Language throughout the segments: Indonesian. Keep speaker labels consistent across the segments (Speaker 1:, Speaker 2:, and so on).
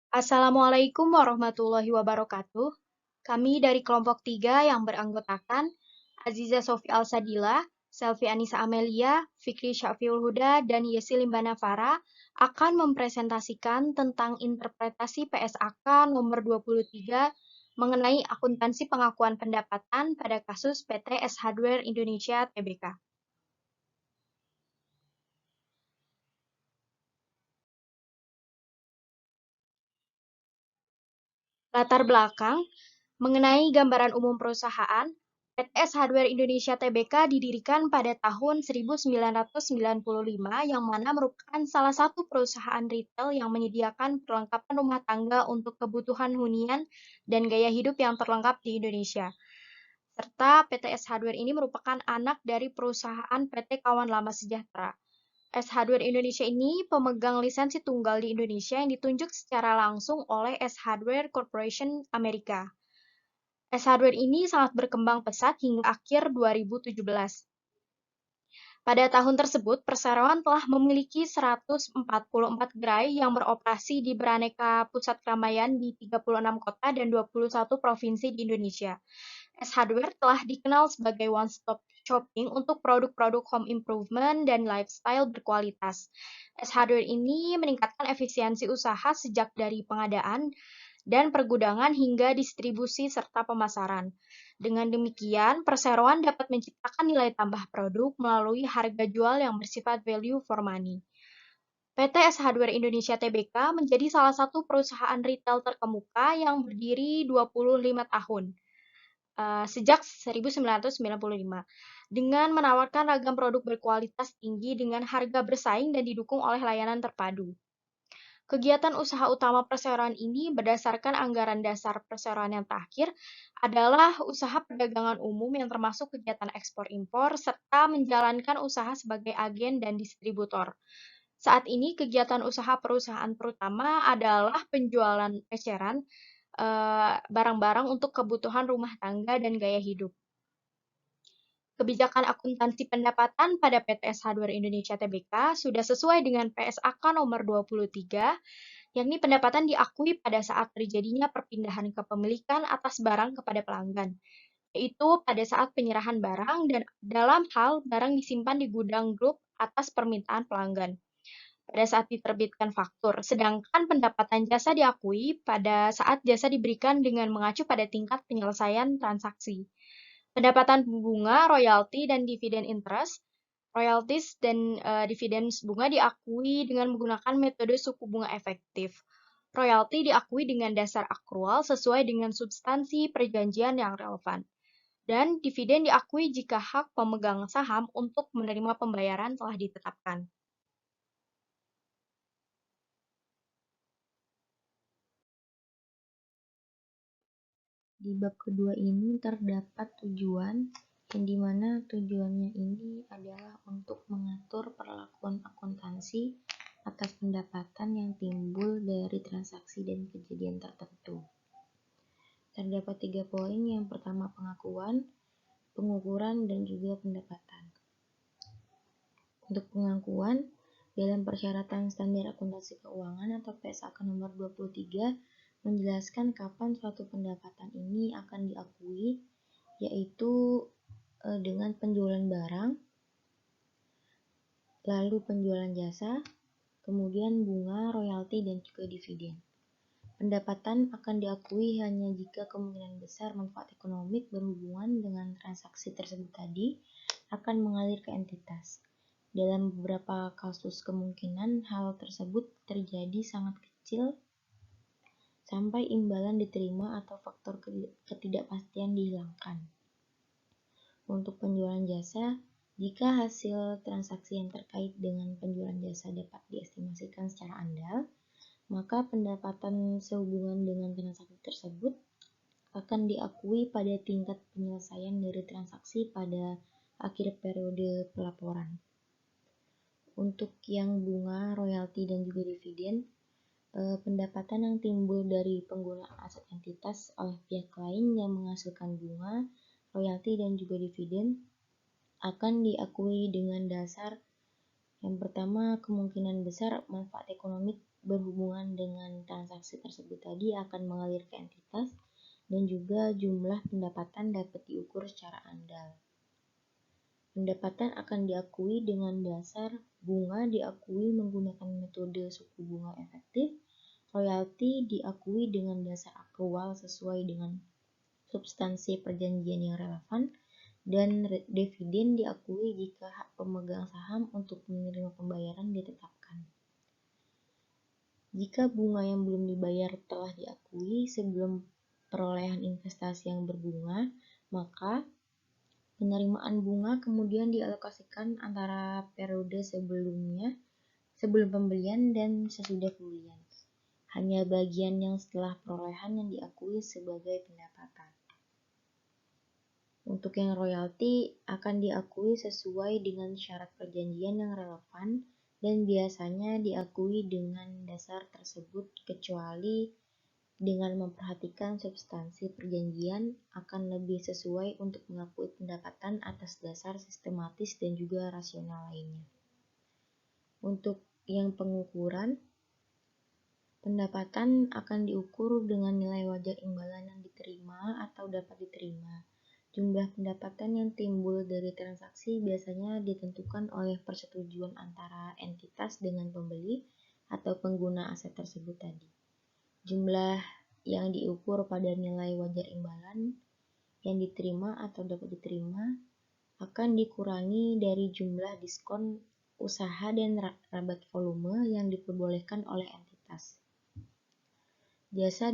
Speaker 1: Assalamualaikum warahmatullahi wabarakatuh. Kami dari kelompok 3 yang beranggotakan Aziza Sofi Al-Sadila, Selvi Anissa Amelia, Fikri Syafiul Huda, dan Yesi Limbana Farah akan mempresentasikan tentang interpretasi PSAK nomor 23 mengenai akuntansi pengakuan pendapatan pada kasus PT S Hardware Indonesia Tbk. Latar belakang mengenai gambaran umum perusahaan, PT Hardware Indonesia Tbk didirikan pada tahun 1995 yang mana merupakan salah satu perusahaan retail yang menyediakan perlengkapan rumah tangga untuk kebutuhan hunian dan gaya hidup yang terlengkap di Indonesia. Serta PT Hardware ini merupakan anak dari perusahaan PT Kawan Lama Sejahtera. S Hardware Indonesia ini pemegang lisensi tunggal di Indonesia yang ditunjuk secara langsung oleh S Hardware Corporation Amerika. S Hardware ini sangat berkembang pesat hingga akhir 2017. Pada tahun tersebut, perseroan telah memiliki 144 gerai yang beroperasi di beraneka pusat keramaian di 36 kota dan 21 provinsi di Indonesia. S Hardware telah dikenal sebagai one-stop shopping untuk produk-produk home improvement dan lifestyle berkualitas. S Hardware ini meningkatkan efisiensi usaha sejak dari pengadaan dan pergudangan hingga distribusi serta pemasaran. Dengan demikian, perseroan dapat menciptakan nilai tambah produk melalui harga jual yang bersifat value for money. PT S Hardware Indonesia Tbk menjadi salah satu perusahaan retail terkemuka yang berdiri 25 tahun sejak 1995 dengan menawarkan ragam produk berkualitas tinggi dengan harga bersaing dan didukung oleh layanan terpadu. Kegiatan usaha utama perseroan ini berdasarkan anggaran dasar perseroan yang terakhir adalah usaha perdagangan umum yang termasuk kegiatan ekspor-impor serta menjalankan usaha sebagai agen dan distributor. Saat ini kegiatan usaha perusahaan terutama adalah penjualan eceran barang-barang untuk kebutuhan rumah tangga dan gaya hidup. Kebijakan akuntansi pendapatan pada PT S Hardware Indonesia Tbk sudah sesuai dengan PSAK nomor 23, yakni pendapatan diakui pada saat terjadinya perpindahan kepemilikan atas barang kepada pelanggan, yaitu pada saat penyerahan barang dan dalam hal barang disimpan di gudang grup atas permintaan pelanggan pada saat diterbitkan faktur, sedangkan pendapatan jasa diakui pada saat jasa diberikan dengan mengacu pada tingkat penyelesaian transaksi. Pendapatan bunga, royalti, dan dividen interest, royalties dan dividen bunga diakui dengan menggunakan metode suku bunga efektif. Royalti diakui dengan dasar akrual sesuai dengan substansi perjanjian yang relevan. Dan dividen diakui jika hak pemegang saham untuk menerima pembayaran telah ditetapkan.
Speaker 2: Di bab kedua ini terdapat tujuan, yang dimana tujuannya ini adalah untuk mengatur perlakuan akuntansi atas pendapatan yang timbul dari transaksi dan kejadian tertentu. Terdapat 3 poin, yang pertama pengakuan, pengukuran, dan juga pendapatan. Untuk pengakuan, dalam persyaratan standar akuntansi keuangan atau PSAK nomor 23 menjelaskan kapan suatu pendapatan ini akan diakui, yaitu dengan penjualan barang, lalu penjualan jasa, kemudian bunga, royalti, dan juga dividen. Pendapatan akan diakui hanya jika kemungkinan besar manfaat ekonomik berhubungan dengan transaksi tersebut tadi akan mengalir ke entitas. Dalam beberapa kasus kemungkinan hal tersebut terjadi sangat kecil sampai imbalan diterima atau faktor ketidakpastian dihilangkan. Untuk penjualan jasa, jika hasil transaksi yang terkait dengan penjualan jasa dapat diestimasikan secara andal, maka pendapatan sehubungan dengan transaksi tersebut akan diakui pada tingkat penyelesaian dari transaksi pada akhir periode pelaporan. Untuk yang bunga, royalti, dan juga dividen, pendapatan yang timbul dari penggunaan aset entitas oleh pihak lain yang menghasilkan bunga, royalti, dan juga dividen akan diakui dengan dasar yang pertama, kemungkinan besar manfaat ekonomik berhubungan dengan transaksi tersebut tadi akan mengalir ke entitas, dan juga jumlah pendapatan dapat diukur secara andal. Pendapatan akan diakui dengan dasar bunga diakui menggunakan metode suku bunga efektif, royalti diakui dengan dasar akrual sesuai dengan substansi perjanjian yang relevan, dan dividen diakui jika hak pemegang saham untuk menerima pembayaran ditetapkan. Jika bunga yang belum dibayar telah diakui sebelum perolehan investasi yang berbunga, maka penerimaan bunga kemudian dialokasikan antara periode sebelum pembelian dan sesudah pembelian. Hanya bagian yang setelah perolehan yang diakui sebagai pendapatan. Untuk yang royalti akan diakui sesuai dengan syarat perjanjian yang relevan dan biasanya diakui dengan dasar tersebut kecuali dengan memperhatikan substansi perjanjian akan lebih sesuai untuk mengakui pendapatan atas dasar sistematis dan juga rasional lainnya. Untuk yang pengukuran, pendapatan akan diukur dengan nilai wajar imbalan yang diterima atau dapat diterima. Jumlah pendapatan yang timbul dari transaksi biasanya ditentukan oleh persetujuan antara entitas dengan pembeli atau pengguna aset tersebut tadi. Jumlah yang diukur pada nilai wajar imbalan yang diterima atau dapat diterima akan dikurangi dari jumlah diskon usaha dan rabat volume yang diperbolehkan oleh entitas. Jasa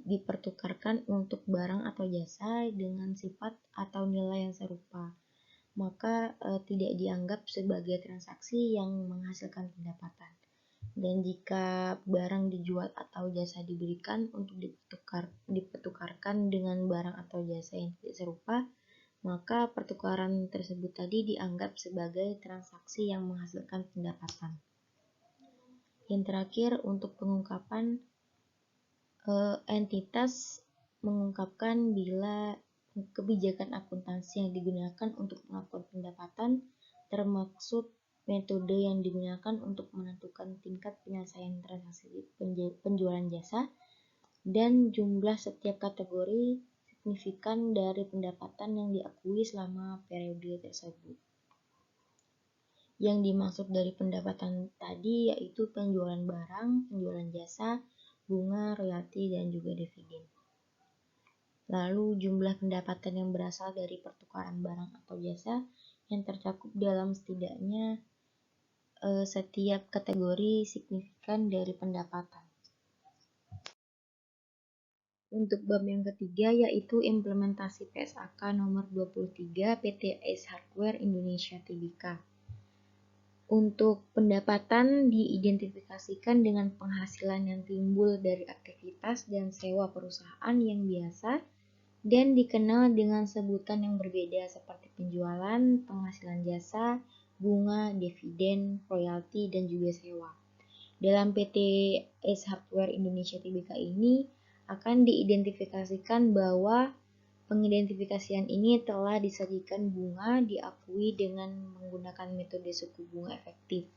Speaker 2: dipertukarkan untuk barang atau jasa dengan sifat atau nilai yang serupa, maka tidak dianggap sebagai transaksi yang menghasilkan pendapatan. Dan jika barang dijual atau jasa diberikan untuk dipertukarkan dengan barang atau jasa yang tidak serupa, maka pertukaran tersebut tadi dianggap sebagai transaksi yang menghasilkan pendapatan. Yang terakhir, untuk pengungkapan, entitas mengungkapkan bila kebijakan akuntansi yang digunakan untuk pengakuan pendapatan termaksud metode yang digunakan untuk menentukan tingkat penyelesaian transaksi penjualan jasa dan jumlah setiap kategori signifikan dari pendapatan yang diakui selama periode tersebut. Yang dimaksud dari pendapatan tadi yaitu penjualan barang, penjualan jasa, bunga, royalti, dan juga dividen. Lalu jumlah pendapatan yang berasal dari pertukaran barang atau jasa yang tercakup dalam setidaknya setiap kategori signifikan dari pendapatan. Untuk bab yang ketiga yaitu implementasi PSAK nomor 23 PT ACE Hardware Indonesia Tbk. Untuk pendapatan diidentifikasikan dengan penghasilan yang timbul dari aktivitas dan sewa perusahaan yang biasa dan dikenal dengan sebutan yang berbeda seperti penjualan, penghasilan jasa, bunga, dividen, royalti, dan juga sewa. Dalam PT ACE Hardware Indonesia Tbk ini akan diidentifikasikan bahwa pengidentifikasian ini telah disajikan bunga diakui dengan menggunakan metode suku bunga efektif.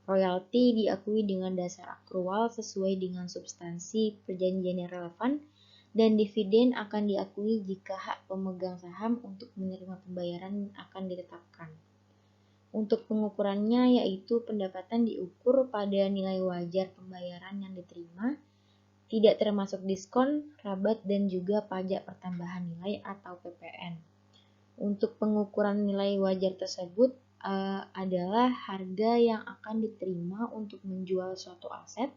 Speaker 2: Royalti diakui dengan dasar akrual sesuai dengan substansi perjanjian yang relevan, dan dividen akan diakui jika hak pemegang saham untuk menerima pembayaran akan ditetapkan. Untuk pengukurannya yaitu pendapatan diukur pada nilai wajar pembayaran yang diterima, tidak termasuk diskon, rabat, dan juga pajak pertambahan nilai atau PPN. Untuk pengukuran nilai wajar tersebut adalah harga yang akan diterima untuk menjual suatu aset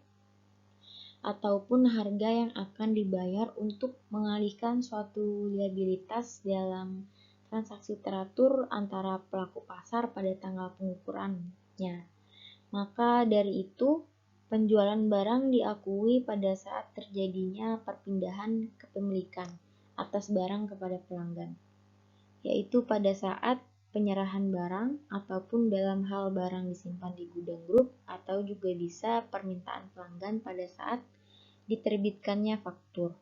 Speaker 2: ataupun harga yang akan dibayar untuk mengalihkan suatu liabilitas dalam transaksi teratur antara pelaku pasar pada tanggal pengukurannya. Maka dari itu, penjualan barang diakui pada saat terjadinya perpindahan kepemilikan atas barang kepada pelanggan, yaitu pada saat penyerahan barang ataupun dalam hal barang disimpan di gudang grup, atau juga bisa permintaan pelanggan pada saat diterbitkannya faktur.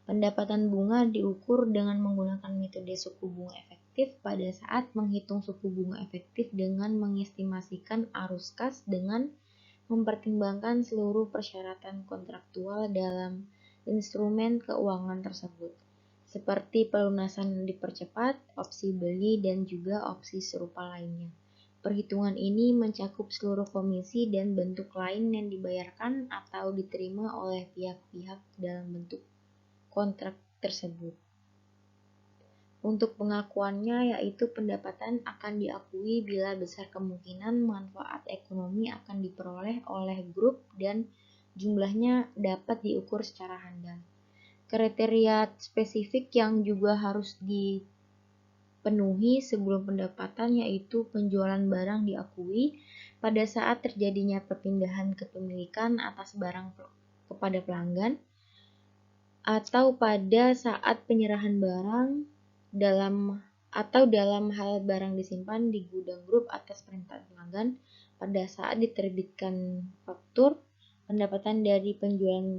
Speaker 2: Pendapatan bunga diukur dengan menggunakan metode suku bunga efektif pada saat menghitung suku bunga efektif dengan mengestimasikan arus kas dengan mempertimbangkan seluruh persyaratan kontraktual dalam instrumen keuangan tersebut, seperti pelunasan dipercepat, opsi beli, dan juga opsi serupa lainnya. Perhitungan ini mencakup seluruh komisi dan bentuk lain yang dibayarkan atau diterima oleh pihak-pihak dalam bentuk kontrak tersebut. Untuk pengakuannya, yaitu pendapatan akan diakui bila besar kemungkinan manfaat ekonomi akan diperoleh oleh grup dan jumlahnya dapat diukur secara handal. Kriteria spesifik yang juga harus dipenuhi sebelum pendapatan yaitu penjualan barang diakui pada saat terjadinya perpindahan kepemilikan atas barang kepada pelanggan, atau pada saat penyerahan barang dalam hal barang disimpan di gudang grup atas perintah pelanggan. Pada saat diterbitkan faktur, pendapatan dari penjualan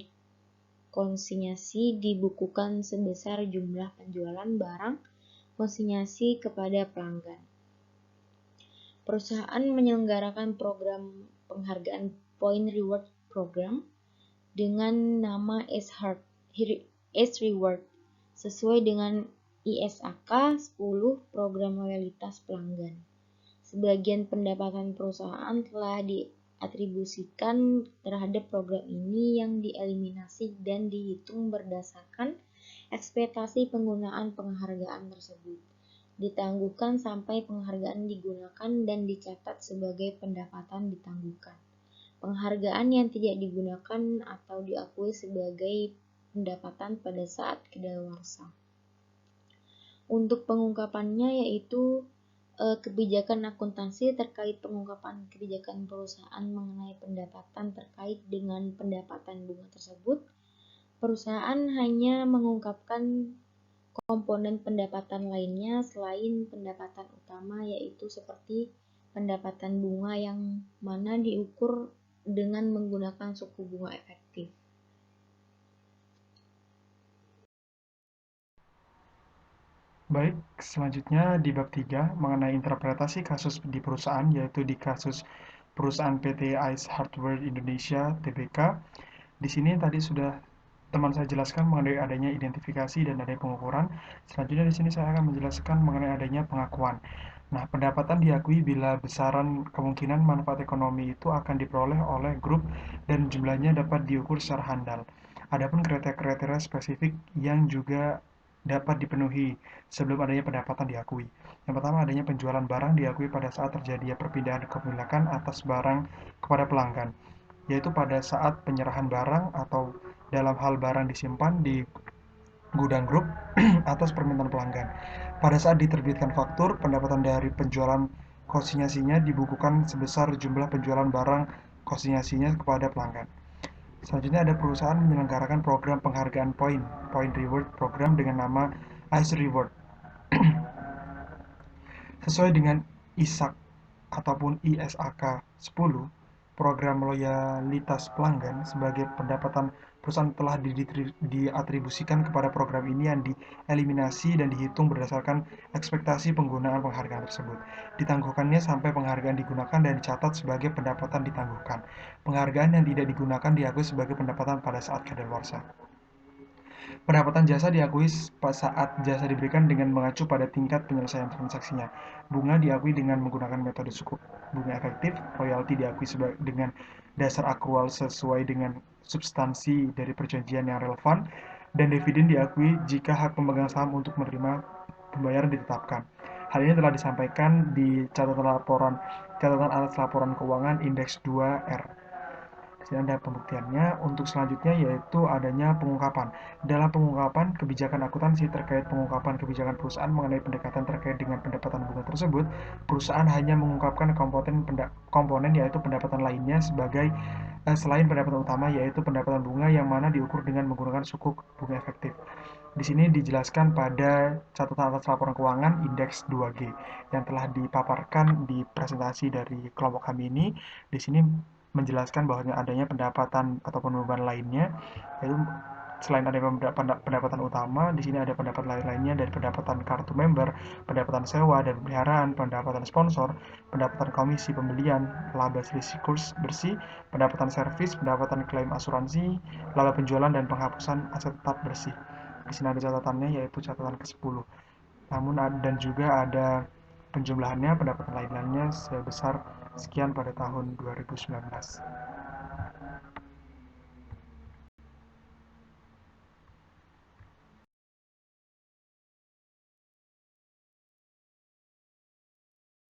Speaker 2: konsinyasi dibukukan sebesar jumlah penjualan barang konsinyasi kepada pelanggan. Perusahaan menyelenggarakan program penghargaan Point Reward Program dengan nama S-Reward sesuai dengan ISAK 10 Program Loyalitas Pelanggan. Sebagian pendapatan perusahaan telah diatribusikan terhadap program ini yang dieliminasi dan dihitung berdasarkan ekspektasi penggunaan penghargaan tersebut. Ditangguhkan sampai penghargaan digunakan dan dicatat sebagai pendapatan ditangguhkan. Penghargaan yang tidak digunakan atau diakui sebagai pendapatan pada saat kedaluarsa. Untuk pengungkapannya yaitu kebijakan akuntansi terkait pengungkapan kebijakan perusahaan mengenai pendapatan terkait dengan pendapatan bunga tersebut. Perusahaan hanya mengungkapkan komponen pendapatan lainnya selain pendapatan utama yaitu seperti pendapatan bunga yang mana diukur dengan menggunakan suku bunga efektif.
Speaker 3: Baik, selanjutnya di bab 3 mengenai interpretasi kasus di perusahaan, yaitu di kasus perusahaan PT Ice Hardware Indonesia Tbk. Di sini tadi sudah teman saya jelaskan mengenai adanya identifikasi dan adanya pengukuran. Selanjutnya di sini saya akan menjelaskan mengenai adanya pengakuan. Nah, pendapatan diakui bila besaran kemungkinan manfaat ekonomi itu akan diperoleh oleh grup dan jumlahnya dapat diukur secara handal. Adapun kriteria-kriteria spesifik yang juga dapat dipenuhi sebelum adanya pendapatan diakui. Yang pertama, adanya penjualan barang diakui pada saat terjadinya perpindahan kepemilikan atas barang kepada pelanggan, yaitu pada saat penyerahan barang atau dalam hal barang disimpan di gudang grup atas permintaan pelanggan. Pada saat diterbitkan faktur, pendapatan dari penjualan konsinyasinya dibukukan sebesar jumlah penjualan barang konsinyasinya kepada pelanggan. Selanjutnya ada perusahaan menyelenggarakan program penghargaan Point Reward Program dengan nama Ice Reward. Sesuai dengan ISAK ataupun ISAK 10, program loyalitas pelanggan sebagai pendapatan perusahaan telah diatribusikan kepada program ini yang dieliminasi dan dihitung berdasarkan ekspektasi penggunaan penghargaan tersebut. Ditangguhkannya sampai penghargaan digunakan dan dicatat sebagai pendapatan ditangguhkan. Penghargaan yang tidak digunakan diakui sebagai pendapatan pada saat kedaluarsa. Pendapatan jasa diakui saat jasa diberikan dengan mengacu pada tingkat penyelesaian transaksinya. Bunga diakui dengan menggunakan metode suku bunga efektif, royalti diakui dengan dasar akrual sesuai dengan substansi dari perjanjian yang relevan, dan dividen diakui jika hak pemegang saham untuk menerima pembayaran ditetapkan. Hal ini telah disampaikan di catatan atas laporan keuangan indeks 2R. Di sini ada pembuktiannya. Untuk selanjutnya yaitu adanya pengungkapan. Dalam pengungkapan kebijakan akuntansi terkait pengungkapan kebijakan perusahaan mengenai pendekatan terkait dengan pendapatan bunga tersebut, perusahaan hanya mengungkapkan komponen yaitu pendapatan lainnya sebagai selain pendapatan utama yaitu pendapatan bunga yang mana diukur dengan menggunakan suku bunga efektif. Di sini dijelaskan pada catatan atas laporan keuangan indeks 2G yang telah dipaparkan di presentasi dari kelompok kami ini. Di sini menjelaskan bahwa adanya pendapatan ataupun beban lainnya yaitu selain ada pendapatan utama, di sini ada pendapatan lain-lainnya dari pendapatan kartu member, pendapatan sewa dan pemeliharaan, pendapatan sponsor, pendapatan komisi pembelian, laba selisih kurs bersih, pendapatan servis, pendapatan klaim asuransi, laba penjualan dan penghapusan aset tetap bersih. Di sini ada catatannya, yaitu catatan ke-10. Namun dan juga ada penjumlahannya, pendapatan lain-lainnya sebesar sekian pada tahun 2019.